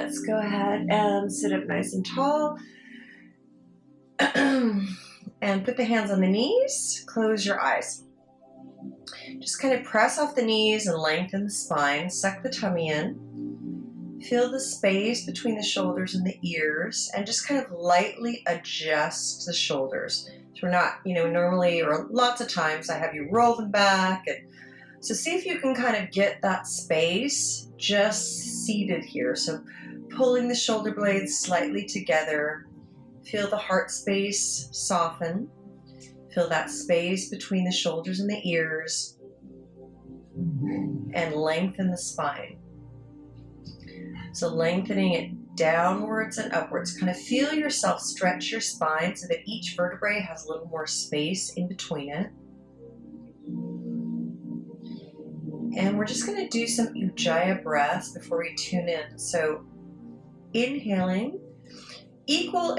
Let's go ahead and sit up nice and tall. And put the hands on the knees. Close your eyes. Just kind of press off the knees and lengthen the spine. Suck the tummy in. Feel the space between the shoulders and the ears, and just kind of lightly adjust the shoulders. So we're not, normally or lots of times I have you roll them back. And so see if you can kind of get that space just seated here. So pulling the shoulder blades slightly together. Feel the heart space soften. Feel that space between the shoulders and the ears. And lengthen the spine. So lengthening it downwards and upwards. Kind of feel yourself stretch your spine so that each vertebrae has a little more space in between it. And we're just going to do some Ujjayi breaths before we tune in. So inhaling, equal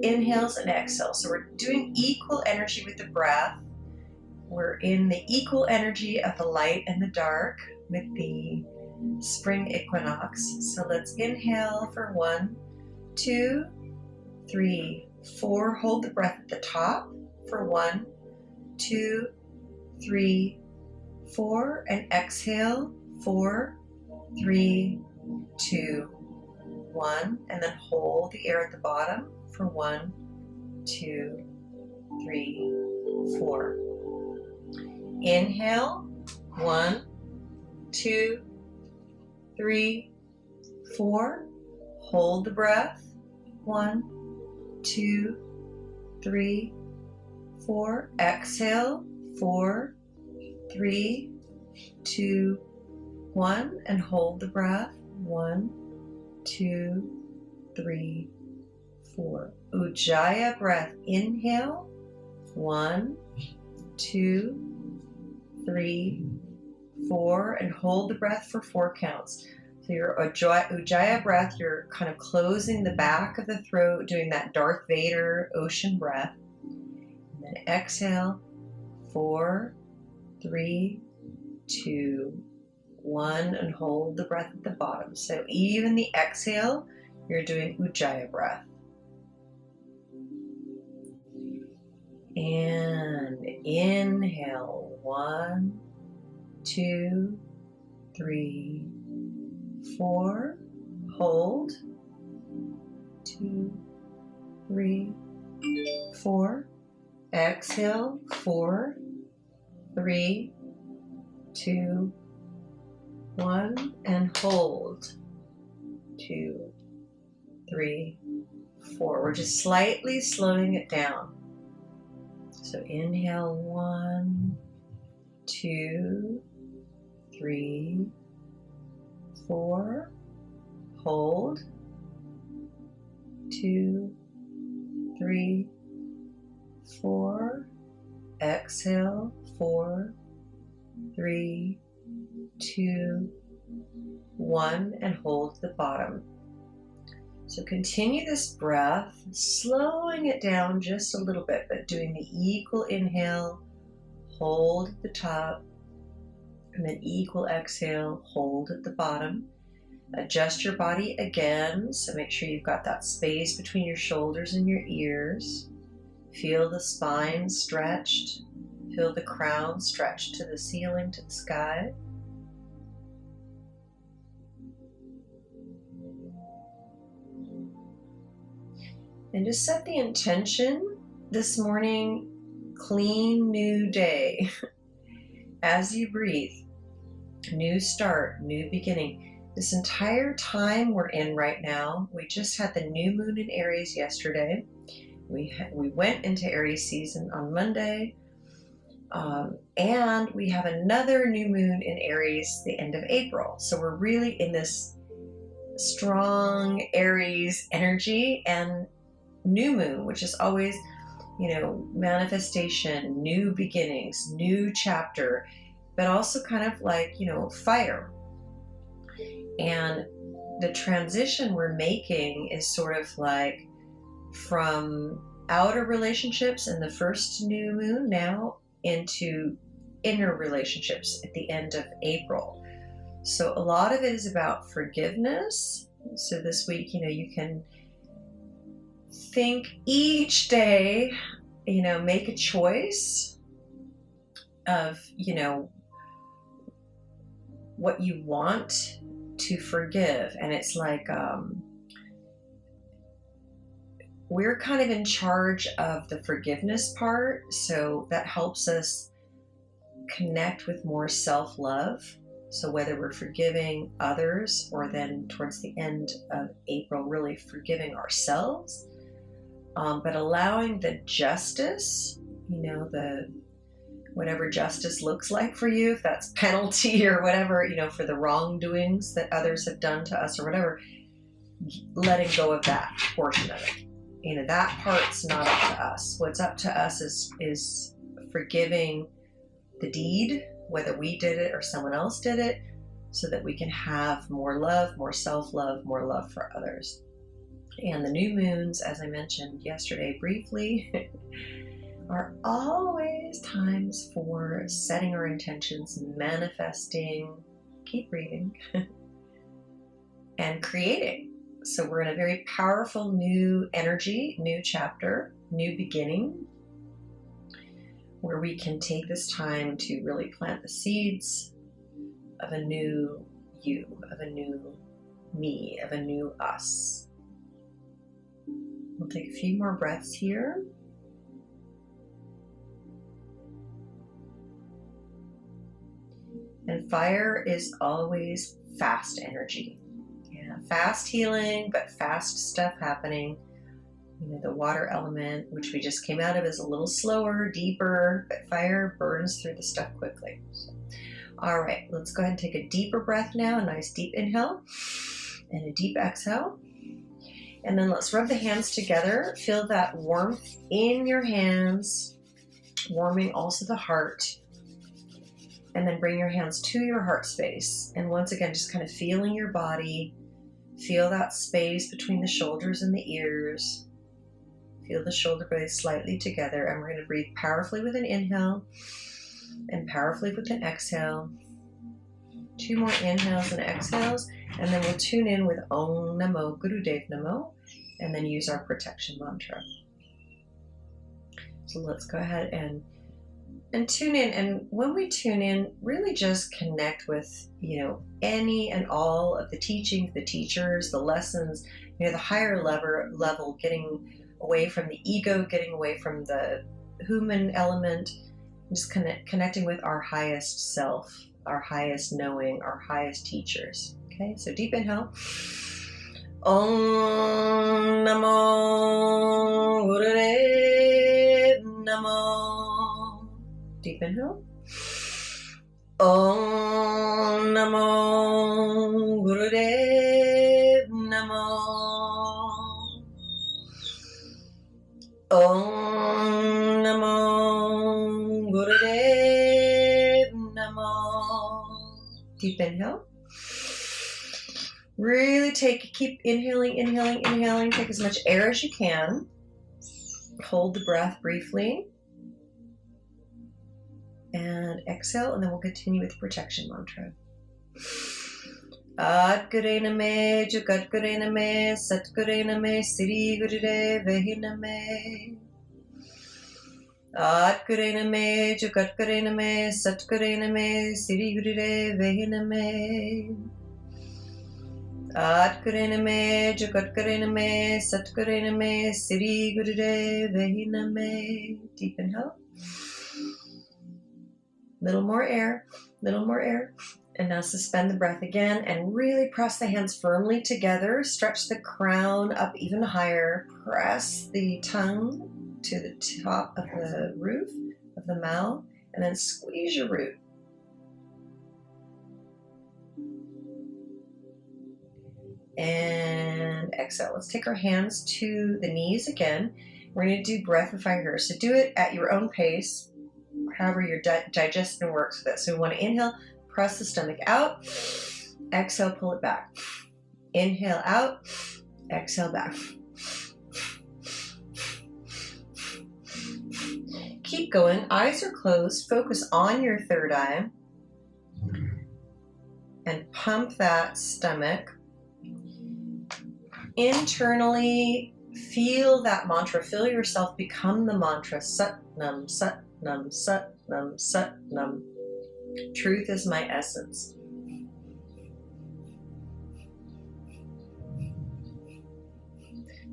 inhales and exhales. So we're doing equal energy with the breath. We're in the equal energy of the light and the dark with the spring equinox. So let's inhale for 1, 2, 3, 4. Hold the breath at the top for 1, 2, 3, 4. And exhale 4, 3, 2, 1. And then hold the air at the bottom for 1, 2, 3, 4. Inhale 1, 2, 3, 4. Hold the breath 1, 2, 3, 4. Exhale 4, 3, 2, 1. And hold the breath 1, 2, 3, 4. Ujjayi breath. Inhale 1, 2, 3, 4, and hold the breath for 4 counts. So your Ujjayi breath, you're kind of closing the back of the throat, doing that Darth Vader ocean breath. And then exhale 4, 3, 2, 1, and hold the breath at the bottom. So even the exhale, you're doing Ujjayi breath. And inhale 1, 2, 3, 4. Hold 2, 3, 4. Exhale 4, 3, 2, 1. And hold 2, 3, 4. We're just slightly slowing it down. So inhale 1, 2, 3, 4. Hold 2, 3, 4. Exhale 4, 3, 2, 1, and hold the bottom. So continue this breath, slowing it down just a little bit, but doing the equal inhale, hold at the top, and then equal exhale, hold at the bottom. Adjust your body again, so make sure you've got that space between your shoulders and your ears. Feel the spine stretched, feel the crown stretched to the ceiling, to the sky. And just set the intention this morning, clean new day. As you breathe, new start, new beginning. This entire time we're in right now, we just had the new moon in Aries yesterday. We went into Aries season on Monday. And we have another new moon in Aries the end of April. So we're really in this strong Aries energy, and new moon, which is always, manifestation, new beginnings, new chapter, but also kind of like, fire. And the transition we're making is sort of like from outer relationships in the first new moon now into inner relationships at the end of April. So a lot of it is about forgiveness So this week, you can think each day, make a choice of, what you want to forgive. And it's like, we're kind of in charge of the forgiveness part. So that helps us connect with more self-love. So whether we're forgiving others or then towards the end of April, really forgiving ourselves, but allowing the justice, the whatever justice looks like for you, if that's penalty or whatever, for the wrongdoings that others have done to us or whatever, letting go of that portion of it. That part's not up to us. What's up to us is forgiving the deed, whether we did it or someone else did it, so that we can have more love, more self-love, more love for others. And the new moons, as I mentioned yesterday briefly, are always times for setting our intentions, manifesting, keep breathing, and creating. So we're in a very powerful new energy, new chapter, new beginning, where we can take this time to really plant the seeds of a new you, of a new me, of a new us. We'll take a few more breaths here. And fire is always fast energy. Yeah, fast healing, but fast stuff happening. The water element, which we just came out of, is a little slower, deeper, but fire burns through the stuff quickly. So, all right, let's go ahead and take a deeper breath now. A nice deep inhale and a deep exhale. And then let's rub the hands together. Feel that warmth in your hands, warming also the heart. And then bring your hands to your heart space. And once again, just kind of feeling your body. Feel that space between the shoulders and the ears. Feel the shoulder blades slightly together. And we're going to breathe powerfully with an inhale and powerfully with an exhale. 2 more inhales and exhales. And then we'll tune in with Om Namo Gurudev Namo. And then use our protection mantra. So let's go ahead and tune in. And when we tune in, really just connect with, any and all of the teachings, the teachers, the lessons, the higher level, getting away from the ego, getting away from the human element, just connecting with our highest self, our highest knowing, our highest teachers. Okay, so deep inhale. Om Namo Gurudev Namo. Deep inhale. Om Namo Gurudev Namo. Om Namo Gurudev Namo. Deep inhale. Really keep inhaling. Take as much air as you can. Hold the breath briefly. And exhale, and then we'll continue with the protection mantra. Atgare name, Jagatgare name, Satgare name, Sri Gurudev name. Atgare name, Jagatgare name, Satgare name, Sri Gurudev name. Atgare name, Jagatgare name, Satgare name, Sri Gurudev name. Deep inhale. Little more air. And now suspend the breath again and really press the hands firmly together. Stretch the crown up even higher. Press the tongue to the top of the roof of the mouth and then squeeze your root. And exhale. Let's take our hands to the knees again. We're going to do breath of fire here. So do it at your own pace, however your digestion works with it. So we want to inhale, press the stomach out, exhale, pull it back. Inhale out, exhale back. Keep going, eyes are closed, focus on your third eye, and pump that stomach. internally feel that mantra. Feel yourself become the mantra. Sat Nam, Sat Nam, Sat Nam, Sat Nam. Truth is my essence.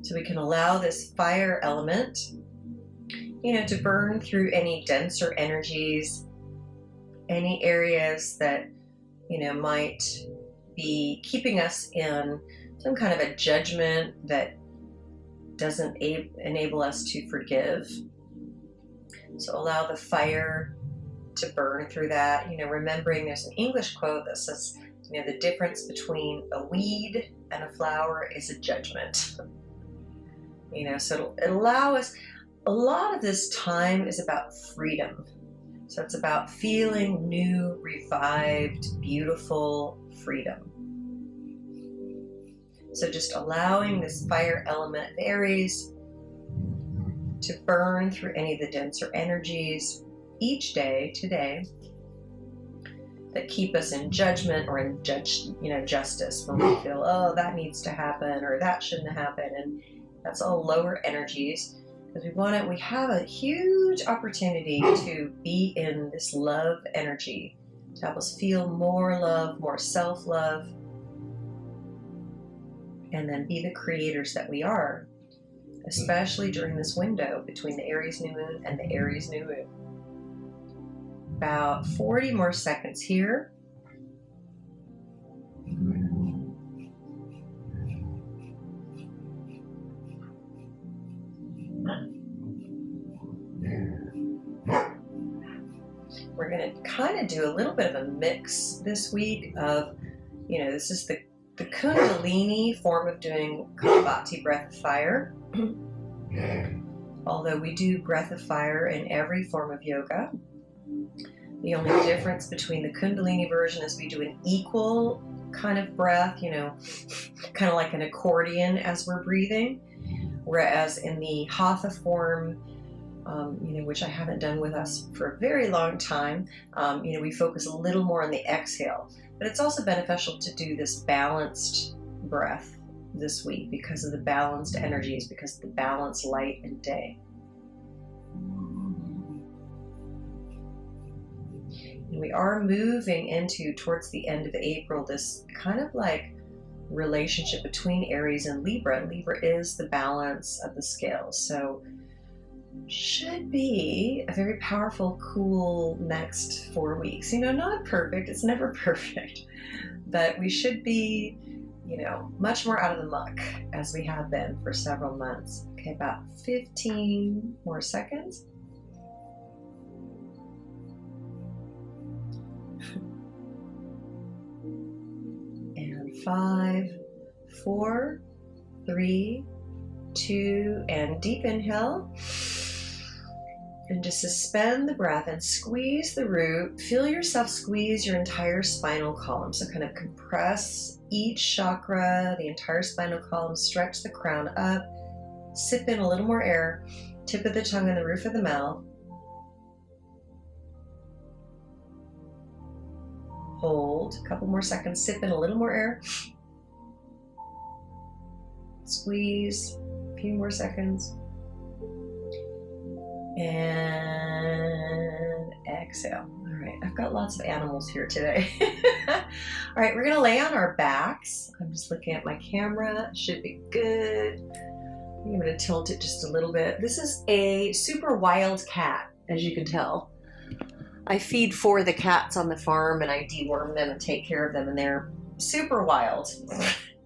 So we can allow this fire element, to burn through any denser energies, any areas that, might be keeping us in some kind of a judgment that doesn't enable us to forgive. So allow the fire to burn through that, remembering there's an English quote that says, the difference between a weed and a flower is a judgment. So it'll allow us, a lot of this time is about freedom. So it's about feeling new, revived, beautiful freedom. So just allowing this fire element of Aries to burn through any of the denser energies each day today that keep us in judgment or in justice, when we feel, oh, that needs to happen or that shouldn't happen. And that's all lower energies, because we have a huge opportunity to be in this love energy, to help us feel more love, more self-love, and then be the creators that we are, especially during this window between the Aries new moon and the Aries new moon. About 40 more seconds here. We're going to kind of do a little bit of a mix this week of, this is the Kundalini form of doing Kapalabhati breath of fire. Although we do breath of fire in every form of yoga. The only difference between the Kundalini version is we do an equal kind of breath, kind of like an accordion as we're breathing. Whereas in the Hatha form, which I haven't done with us for a very long time, we focus a little more on the exhale. But it's also beneficial to do this balanced breath this week because of the balanced energies, because of the balanced light and day. And we are moving into, towards the end of April, this kind of like relationship between Aries and Libra. Libra is the balance of the scales. So should be a very powerful, cool next 4 weeks. Not perfect. It's never perfect. But we should be, much more out of the muck as we have been for several months. Okay, about 15 more seconds. And 5, 4, 3, 2, and deep inhale. And just suspend the breath and squeeze the root. Feel yourself squeeze your entire spinal column. So kind of compress each chakra, the entire spinal column, stretch the crown up, sip in a little more air, tip of the tongue on the roof of the mouth. Hold a couple more seconds, sip in a little more air. Squeeze, a few more seconds. And exhale. All right, I've got lots of animals here today. All right, we're gonna lay on our backs. I'm just looking at my camera. Should be good. I'm gonna tilt it just a little bit. This is a super wild cat, as you can tell. I feed 4 of the cats on the farm and I deworm them and take care of them, and they're super wild.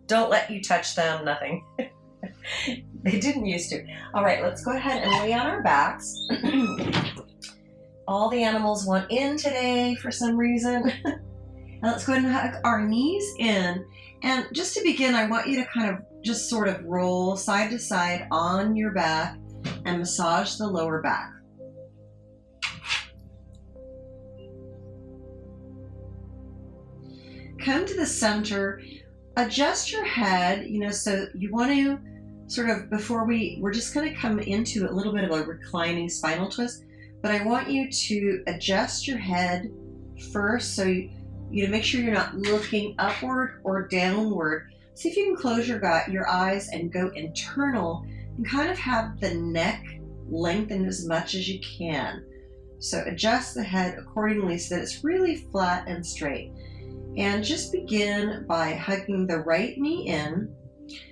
Don't let you touch them, nothing. They didn't used to. All right, let's go ahead and lay on our backs. All the animals want in today for some reason. Now let's go ahead and hug our knees in. And just to begin, I want you to kind of just sort of roll side to side on your back and massage the lower back. Come to the center, adjust your head, so you want to sort of, before we're just going to come into a little bit of a reclining spinal twist, but I want you to adjust your head first, so you make sure you're not looking upward or downward, See if you can close your eyes and go internal and kind of have the neck lengthen as much as you can. So adjust the head accordingly so that it's really flat and straight. And just begin by hugging the right knee in,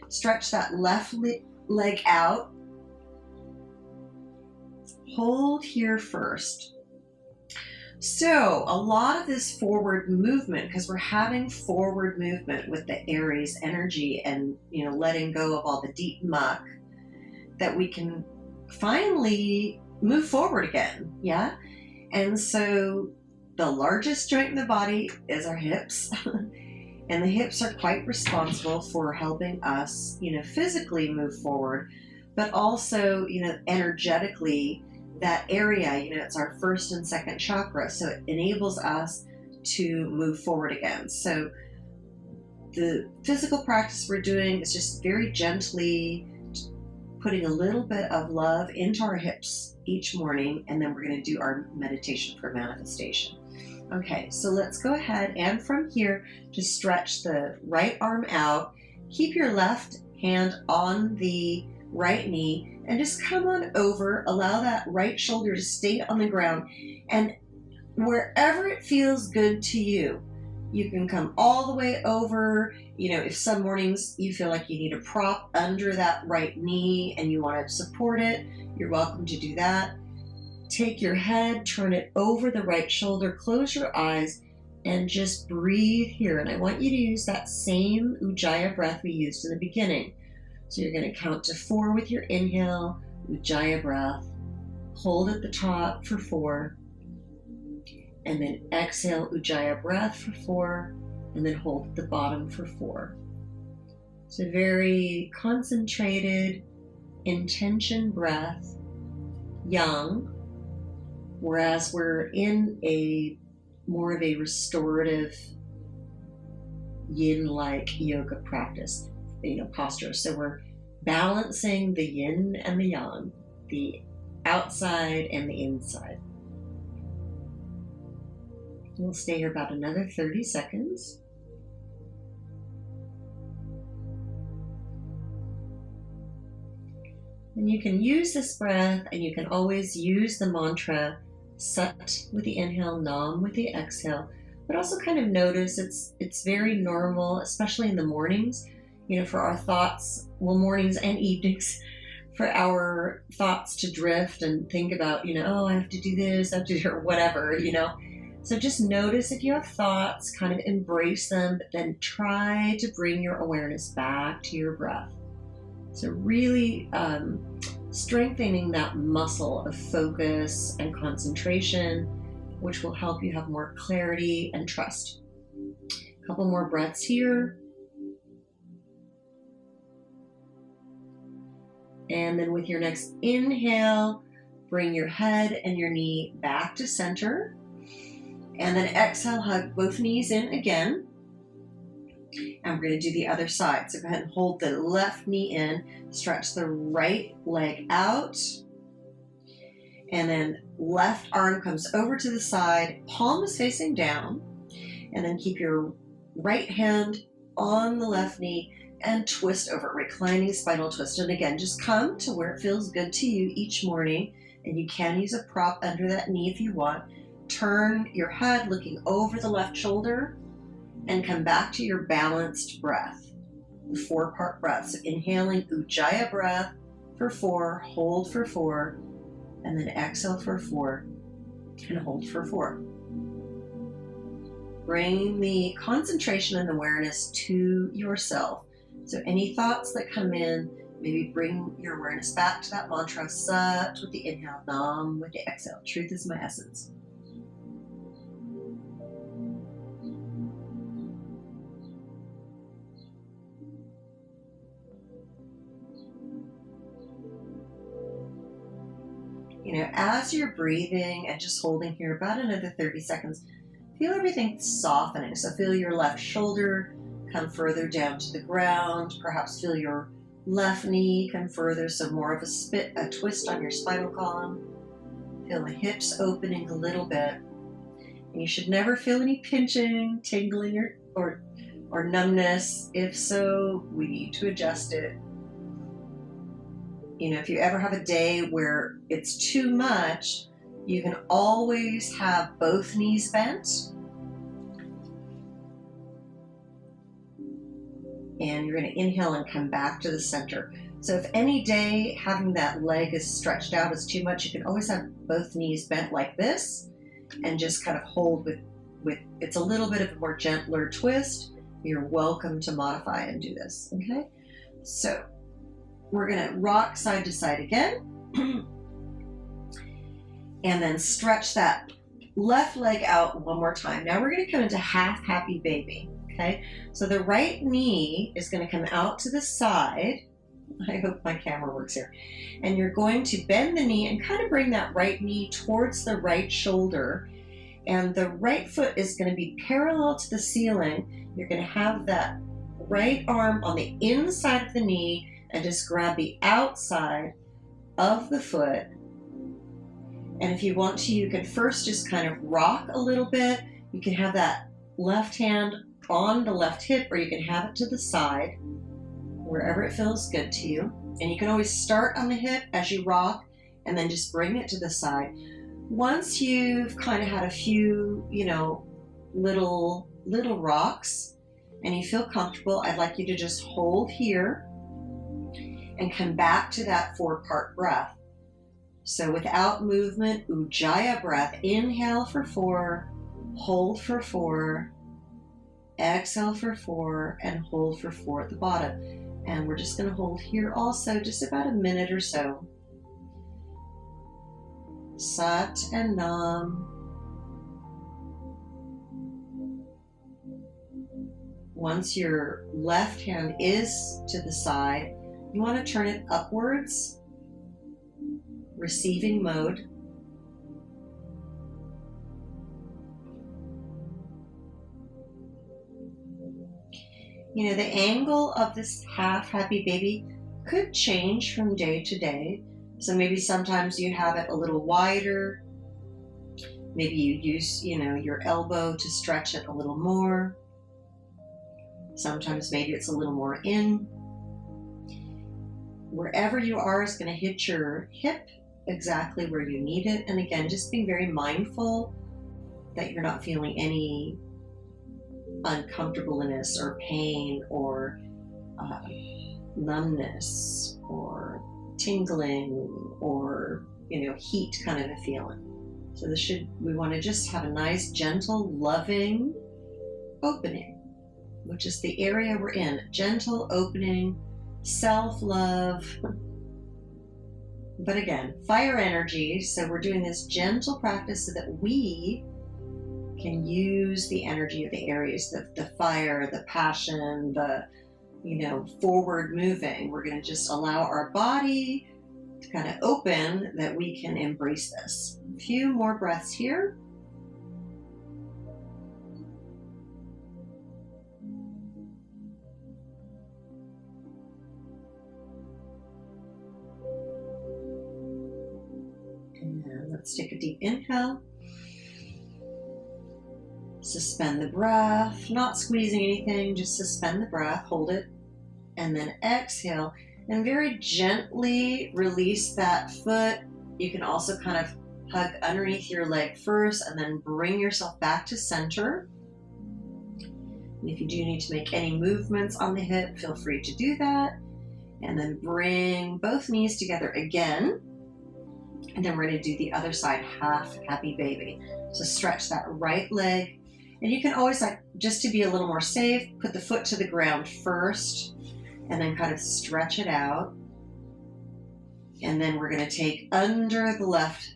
stretch that left leg out, hold here first. So a lot of this forward movement, because we're having forward movement with the Aries energy and, you know, letting go of all the deep muck, that we can finally move forward again. Yeah. And so the largest joint in the body is our hips. And the hips are quite responsible for helping us, you know, physically move forward, but also, you know, energetically, that area, you know, it's our first and second chakra, so it enables us to move forward again. So the physical practice we're doing is just very gently putting a little bit of love into our hips each morning, and then we're going to do our meditation for manifestation. Okay, so let's go ahead, and from here, just stretch the right arm out, keep your left hand on the right knee, and just come on over, allow that right shoulder to stay on the ground, and wherever it feels good to you, you can come all the way over. You know, if some mornings you feel like you need a prop under that right knee and you want to support it, you're welcome to do that. Take your head, turn it over the right shoulder, close your eyes, and just breathe here. And I want you to use that same Ujjayi breath we used in the beginning. So you're going to count to 4 with your inhale, Ujjayi breath, hold at the top for 4, and then exhale Ujjayi breath for 4, and then hold at the bottom for 4. So very concentrated intention breath, yang, whereas we're in a more of a restorative yin-like yoga practice, you know, posture. So we're balancing the yin and the yang, the outside and the inside. We'll stay here about another 30 seconds. And you can use this breath, and you can always use the mantra Sat with the inhale, Nam with the exhale, but also kind of notice it's very normal, especially in the mornings, you know, for our thoughts, well, mornings and evenings, for our thoughts to drift and think about, you know, oh, I have to do this, I have to do, or whatever, you know. So just notice if you have thoughts, kind of embrace them, but then try to bring your awareness back to your breath. So really strengthening that muscle of focus and concentration, which will help you have more clarity and trust. A couple more breaths here. And then with your next inhale, bring your head and your knee back to center. And then exhale, hug both knees in again. And we're going to do the other side. So go ahead and hold the left knee in, stretch the right leg out, and then left arm comes over to the side, palm is facing down, and then keep your right hand on the left knee and twist over, reclining spinal twist. And again, just come to where it feels good to you each morning, and you can use a prop under that knee if you want. Turn your head looking over the left shoulder, and come back to your balanced breath, the 4-part breath. So inhaling Ujjayi breath for 4, hold for 4, and then exhale for 4, and hold for 4. Bring the concentration and awareness to yourself. So any thoughts that come in, maybe bring your awareness back to that mantra, Sat with the inhale, Nam with the exhale. Truth is my essence. You know, as you're breathing and just holding here about another 30 seconds, feel everything softening. So feel your left shoulder come further down to the ground. Perhaps feel your left knee come further, so more of a twist on your spinal column. Feel the hips opening a little bit. And you should never feel any pinching, tingling, or or numbness? If so, we need to adjust it. You know, if you ever have a day where it's too much, you can always have both knees bent. And you're going to inhale and come back to the center. So if any day having that leg is stretched out is too much, you can always have both knees bent like this and just kind of hold with it's a little bit of a more gentler twist. You're welcome to modify and do this, okay? So we're going to rock side to side again. And then stretch that left leg out one more time. Now we're going to come into half happy baby, okay? So the right knee is going to come out to the side. I hope my camera works here. And you're going to bend the knee and kind of bring that right knee towards the right shoulder. And the right foot is going to be parallel to the ceiling. You're going to have that right arm on the inside of the knee and just grab the outside of the foot. And if you want to, you can first just kind of rock a little bit. You can have that left hand on the left hip, or you can have it to the side, wherever it feels good to you. And you can always start on the hip as you rock and then just bring it to the side. Once you've kind of had a few, you know, little rocks and you feel comfortable, I'd like you to just hold here and come back to that 4-part breath. So without movement, Ujjayi breath. Inhale for 4, hold for 4, exhale for 4, and hold for 4 at the bottom. And we're just going to hold here also just about a minute or so. Sat and Nam. Once your left hand is to the side, you want to turn it upwards, receiving mode. You know, the angle of this half happy baby could change from day to day. So maybe sometimes you have it a little wider. Maybe you use, you know, your elbow to stretch it a little more. Sometimes maybe it's a little more in. Wherever you are is going to hit your hip exactly where you need it. And again, just being very mindful that you're not feeling any uncomfortableness or pain or numbness or tingling or, you know, heat kind of a feeling. So we want to just have a nice, gentle, loving opening, which is the area we're in. Gentle opening, self-love. But again, fire energy. So we're doing this gentle practice so that we can use the energy of the areas, the fire, the passion, the, you know, forward moving. We're going to just allow our body to kind of open that we can embrace this. A few more breaths here. And let's take a deep inhale. Suspend the breath, not squeezing anything, just suspend the breath, hold it, and then exhale. And very gently release that foot. You can also kind of hug underneath your leg first and then bring yourself back to center. And if you do need to make any movements on the hip, feel free to do that. And then bring both knees together again. And then we're going to do the other side, half happy baby. So stretch that right leg. And you can always, like, just to be a little more safe, put the foot to the ground first and then kind of stretch it out. And then we're going to take under the left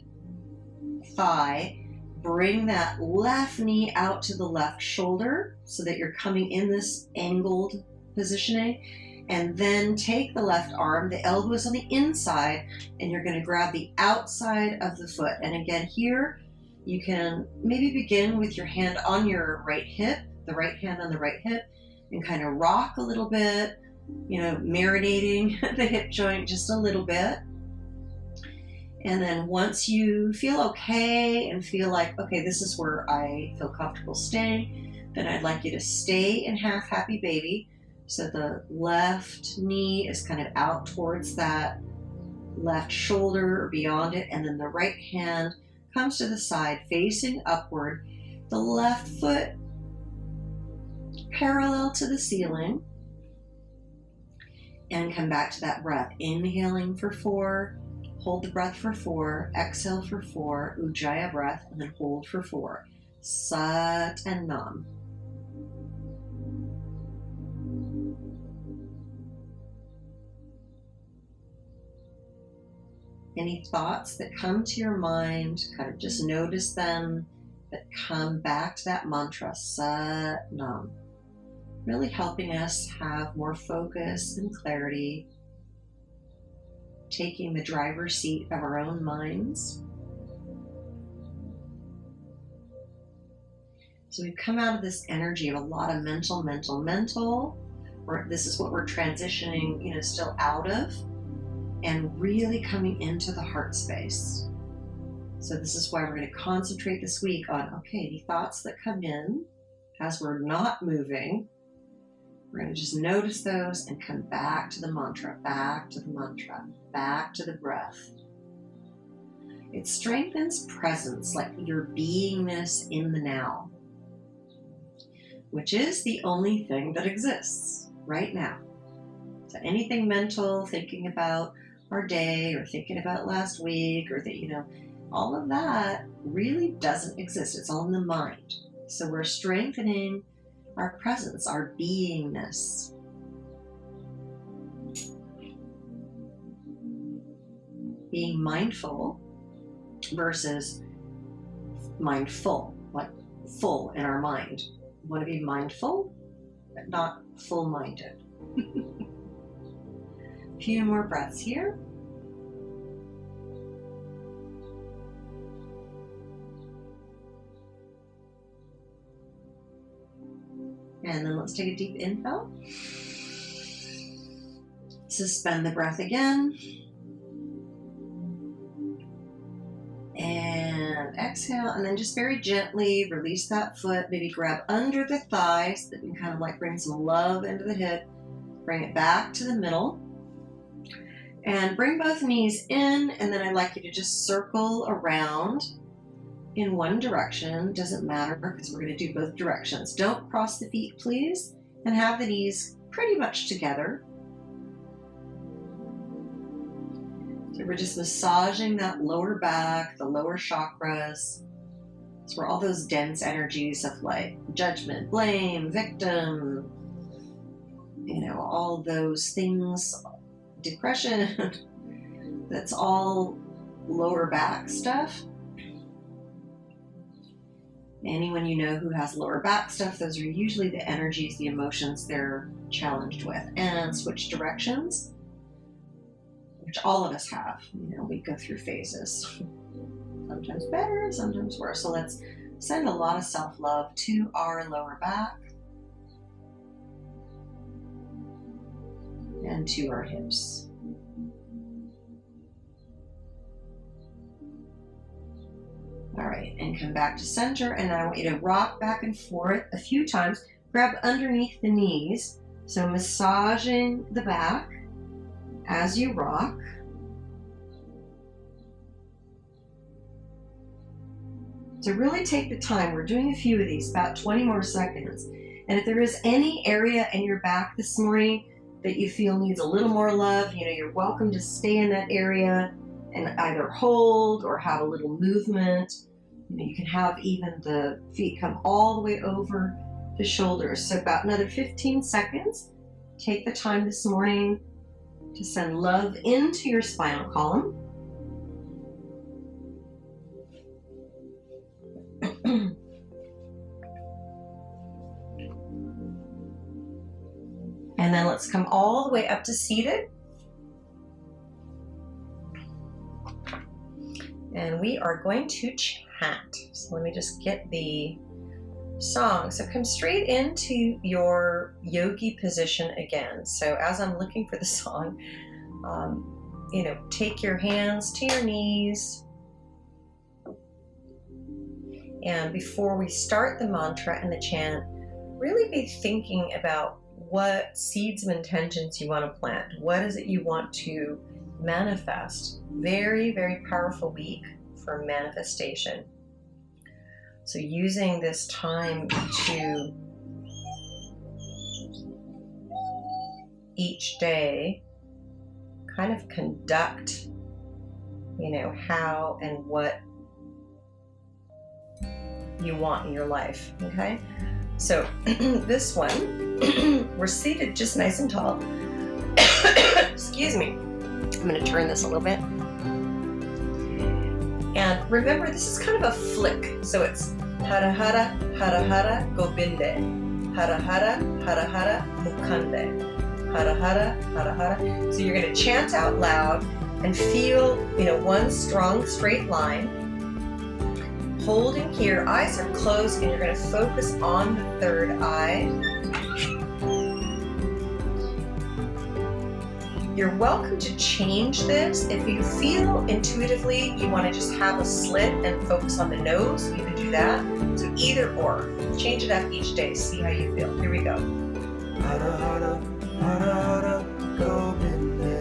thigh, bring that left knee out to the left shoulder so that you're coming in this angled positioning. And then take the left arm, the elbow is on the inside, and you're going to grab the outside of the foot. And again, here, you can maybe begin with your hand on your right hip, the right hand on the right hip, and kind of rock a little bit, you know, marinating the hip joint just a little bit. And then once you feel okay and feel like, okay, this is where I feel comfortable staying, Then I'd like you to stay in half happy baby. So the left knee is kind of out towards that left shoulder or beyond it, and then the right hand comes to the side facing upward. The left foot parallel to the ceiling. And come back to that breath. Inhaling for 4, hold the breath for 4, exhale for 4, Ujjayi breath, and then hold for 4. Sat and Nam. Any thoughts that come to your mind, kind of just notice them, but come back to that mantra, Sat Nam. Really helping us have more focus and clarity, taking the driver's seat of our own minds. So we've come out of this energy of a lot of mental. This is what we're transitioning, still out of, and really coming into the heart space. So this is why we're going to concentrate this week on, okay, the thoughts that come in as we're not moving, we're going to just notice those and come back to the mantra, back to the mantra, back to the breath. It strengthens presence, like your beingness in the now, which is the only thing that exists right now. So anything mental, thinking about our day or thinking about last week or that, all of that really doesn't exist. It's all in the mind. So we're strengthening our presence, our beingness. Being mindful versus mindful, like full in our mind. We want to be mindful, but not full-minded. A few more breaths here. And then let's take a deep inhale. Suspend the breath again. And exhale, and then just very gently release that foot. Maybe grab under the thigh so that you can kind of like bring some love into the hip. Bring it back to the middle. And bring both knees in, and then I'd like you to just circle around in one direction. Doesn't matter because we're going to do both directions. Don't cross the feet, please, and have the knees pretty much together. So we're just massaging that lower back, the lower chakras. It's where all those dense energies of like judgment, blame, victim, all those things, depression, that's all lower back stuff. Anyone who has lower back stuff, those are usually the energies, the emotions they're challenged with. And switch directions, which all of us have. We go through phases. Sometimes better, sometimes worse. So let's send a lot of self-love to our lower back and to our hips. All right, and come back to center, and I want you to rock back and forth a few times. Grab underneath the knees, so massaging the back as you rock. So really take the time. We're doing a few of these, about 20 more seconds. And if there is any area in your back this morning that you feel needs a little more love, you're welcome to stay in that area and either hold or have a little movement. You can have even the feet come all the way over the shoulders. So about another 15 seconds. Take the time this morning to send love into your spinal column. And then let's come all the way up to seated. And we are going to chant. So let me just get the song. So come straight into your yogi position again. So as I'm looking for the song, take your hands to your knees. And before we start the mantra and the chant, really be thinking about what seeds of intentions you want to plant. What is it you want to manifest? Very, very powerful week for manifestation. So using this time to each day kind of conduct, how and what you want in your life, okay? So this one, we're seated just nice and tall. Excuse me. I'm going to turn this a little bit. And remember, this is kind of a flick. So it's hara hara, hara hara, gobinde. Hara hara, hara hara, mukande. Hara hara, hara hara. So you're going to chant out loud and feel, one strong straight line. Holding here, eyes are closed, and you're going to focus on the third eye. You're welcome to change this. If you feel intuitively you want to just have a slit and focus on the nose, you can do that. So either or. Change it up each day. See how you feel. Here we go. Hara hara, hara hara, gobinde.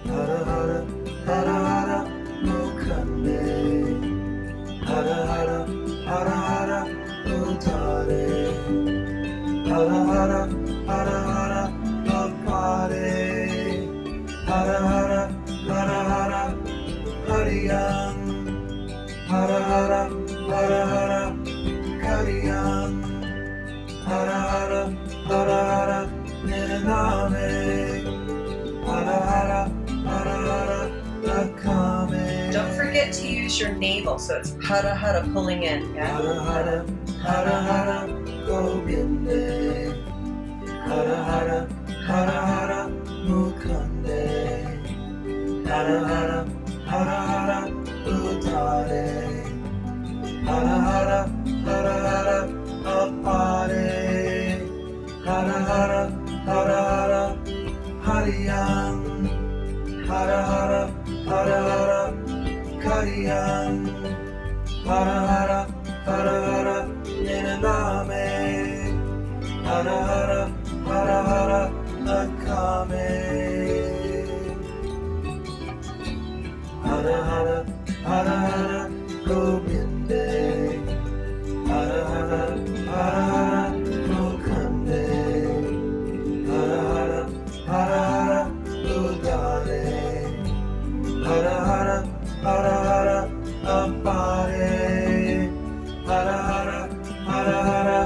Hara hara, hara hara, mukande. Hara hara, hara hara, utare. Hara hara, hara hara, apare. Hara hara, hara hara, hariyan. Hara hara, hara hara, kariyan. Hara hara, hara hara, niraname. Hara hara, hara hara, akame. Don't forget to use your navel, so it's hara hara pulling in. Yeah? Hara hara, hara hara, gobinde. Hara hara, hara hara, mukande. Hara hara, hara hara, utare. Hara hara, hara hara, apare. Hara hara, hara hara, hariyan. Hara hara, hara hara, kariyan. Hara hara, hara hara, niraname. Hara hara, hara hara, akame. Hara hara, hara hara, gobinde. Hara hara, hara hara, mukande. Hara hara, hara hara, udare. Hara hara, hara hara, apare. Hara hara, hara hara,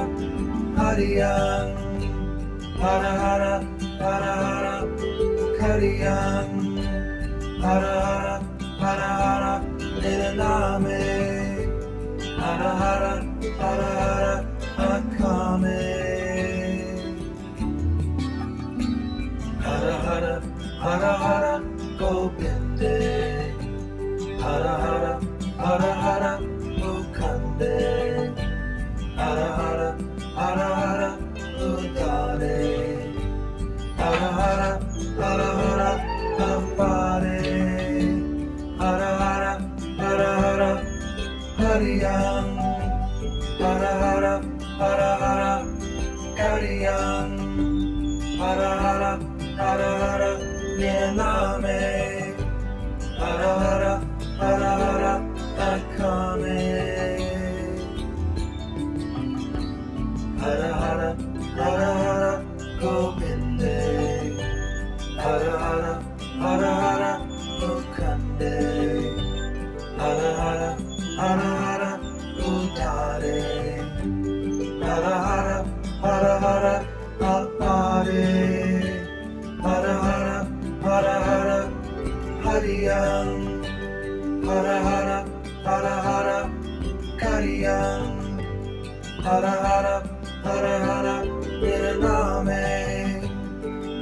hariyan. Hara hara, hara hara, kariyan. Hara hara, hara hara, niraname. Hara hara, hara hara, akame. Hara hara, hara hara, gobinde. Hara hara, hara hara, mukande. Hara hara, hara hara, udare. Hara hara, hara hara, apare. Hara hara, hara hara, hariyan. Hara hara, hara hara, kariyan. Hara hara, hara hara, niraname. Hara hara, hara hara, akame. Hara hara, hara hara, gobinde. Hara hara, hara hara, mukande. Hara hara, hara hara, utare. Hara hara, hara hara, apare. Hara hara, hara hara, hariyan. Hara hara, hara hara, kariyan. Hara hara, hara hara, niraname.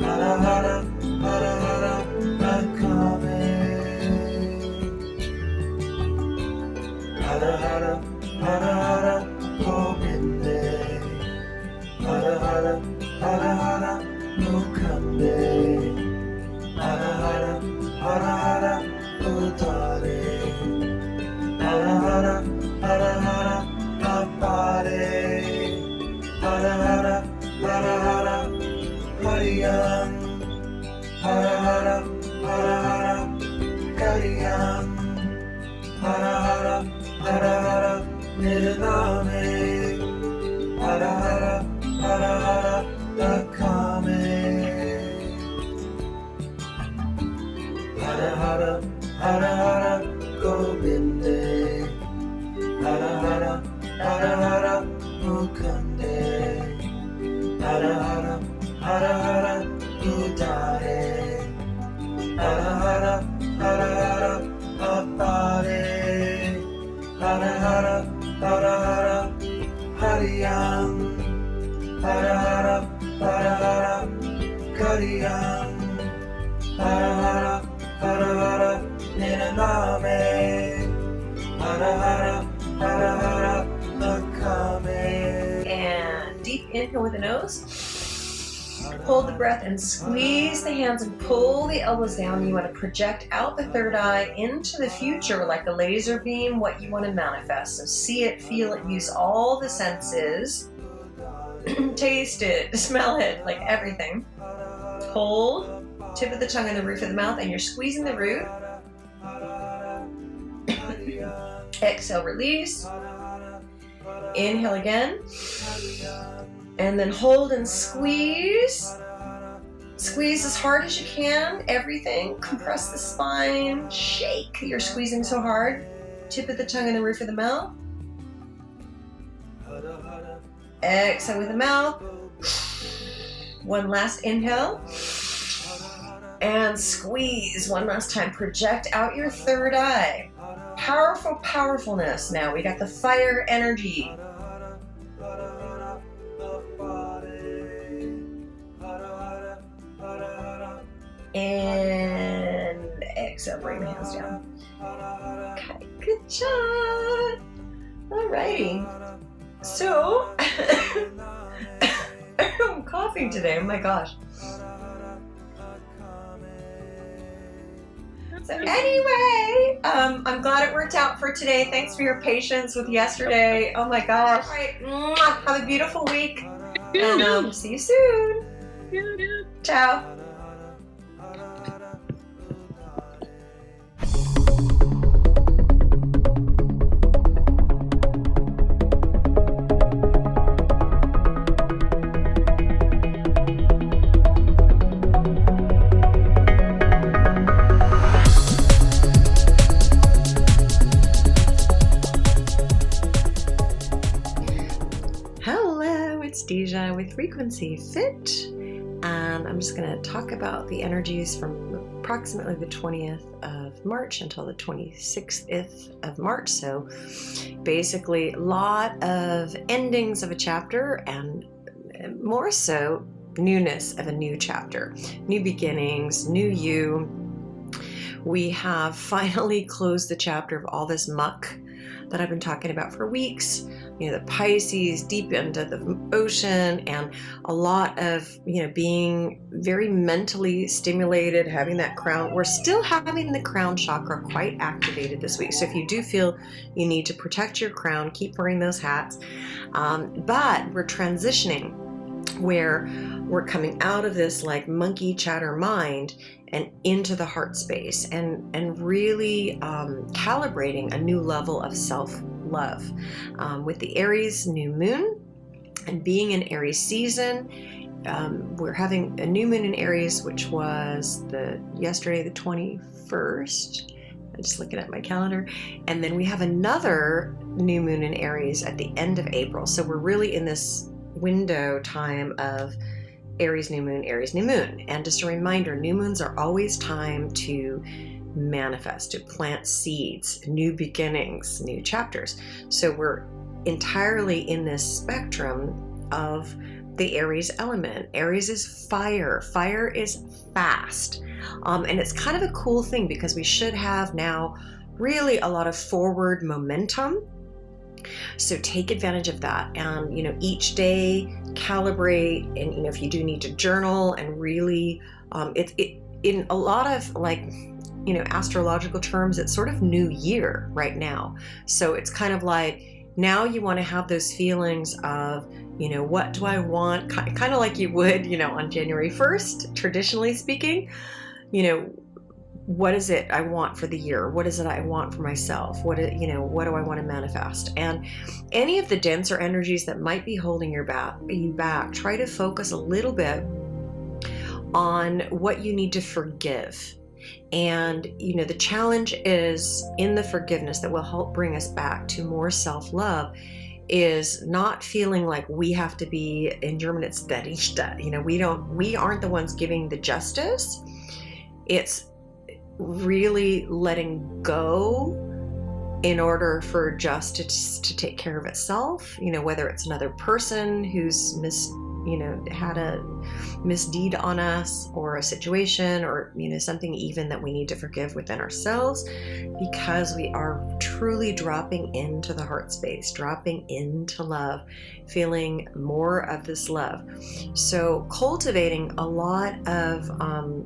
Hara hara, hara hara, akame. Hara hara, hara hara, gobinde. Hara hara, hara hara, mukande. Hara hara, hara hara, utare. Hara hara, hara hara, apare. Hara Mukande, hara hara, hara hara, udare, hara hara, hara hara, apare, hara hara, hara hara, hariyam, hara hara, hara hara, kariyam, hara hara, hara hara, ninaname, hara hara, hara hara, lakame. And deep inhale with the nose. Hold the breath and squeeze the hands and pull the elbows down. You want to project out the third eye into the future like a laser beam, what you want to manifest. So see it, feel it, use all the senses. Taste it, smell it, like everything. Hold, tip of the tongue on the roof of the mouth, and you're squeezing the root. Exhale, release. Inhale again. And then hold and squeeze. Squeeze as hard as you can, everything. Compress the spine, shake. You're squeezing so hard. Tip of the tongue on the roof of the mouth. Exhale with the mouth. One last inhale. And squeeze one last time. Project out your third eye. Powerful powerfulness now. We got the fire energy. And exhale, bring the hands down. Okay, good job. Alrighty. So, I'm coughing today, oh my gosh. So anyway, I'm glad it worked out for today. Thanks for your patience with yesterday. Oh my gosh. All right, have a beautiful week. And see you soon. Ciao. With Frequency Fit, and I'm just going to talk about the energies from approximately the 20th of March until the 26th of March. So basically a lot of endings of a chapter and more so newness of a new chapter, new beginnings, new you. We have finally closed the chapter of all this muck that I've been talking about for weeks. You know, the Pisces, deep into the ocean, and a lot of, you know, being very mentally stimulated, having that crown. We're still having the crown chakra quite activated this week. So if you do feel you need to protect your crown, keep wearing those hats. But we're transitioning where we're coming out of this like monkey chatter mind and into the heart space and really calibrating a new level of self-love. With the Aries new moon and being in Aries season, we're having a new moon in Aries, which was yesterday, the 21st. I'm just looking at my calendar. And then we have another new moon in Aries at the end of April. So we're really in this window time of Aries new moon, Aries new moon. And just a reminder, new moons are always time to manifest, to plant seeds, new beginnings, new chapters. So we're entirely in this spectrum of the Aries element. Aries is fire. Fire is fast. And it's kind of a cool thing because we should have now really a lot of forward momentum. So take advantage of that, and you know, each day calibrate, and you know, if you do need to journal and really it in a lot of, like, you know, astrological terms, it's sort of new year right now. So it's kind of like now you want to have those feelings of, you know, what do I want, kind of like you would, you know, on January 1st, traditionally speaking, you know, what is it I want for the year? What is it I want for myself? What do I want to manifest? And any of the denser energies that might be holding you back, try to focus a little bit on what you need to forgive. And, you know, the challenge is in the forgiveness that will help bring us back to more self-love is not feeling like we have to be, in German it's der Richter, we aren't the ones giving the justice. It's really letting go in order for justice to take care of itself, whether it's another person who's had a misdeed on us, or a situation, or something even that we need to forgive within ourselves, because we are truly dropping into the heart space, dropping into love, feeling more of this love. So cultivating a lot of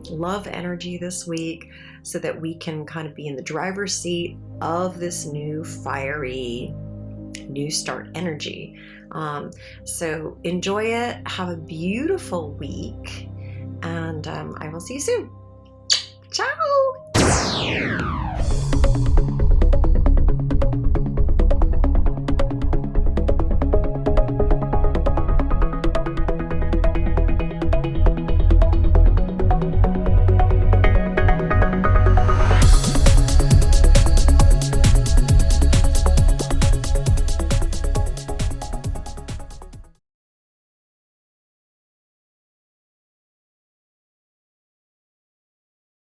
love energy this week, so that we can kind of be in the driver's seat of this new fiery new start energy. So enjoy it, have a beautiful week, and I will see you soon. Ciao!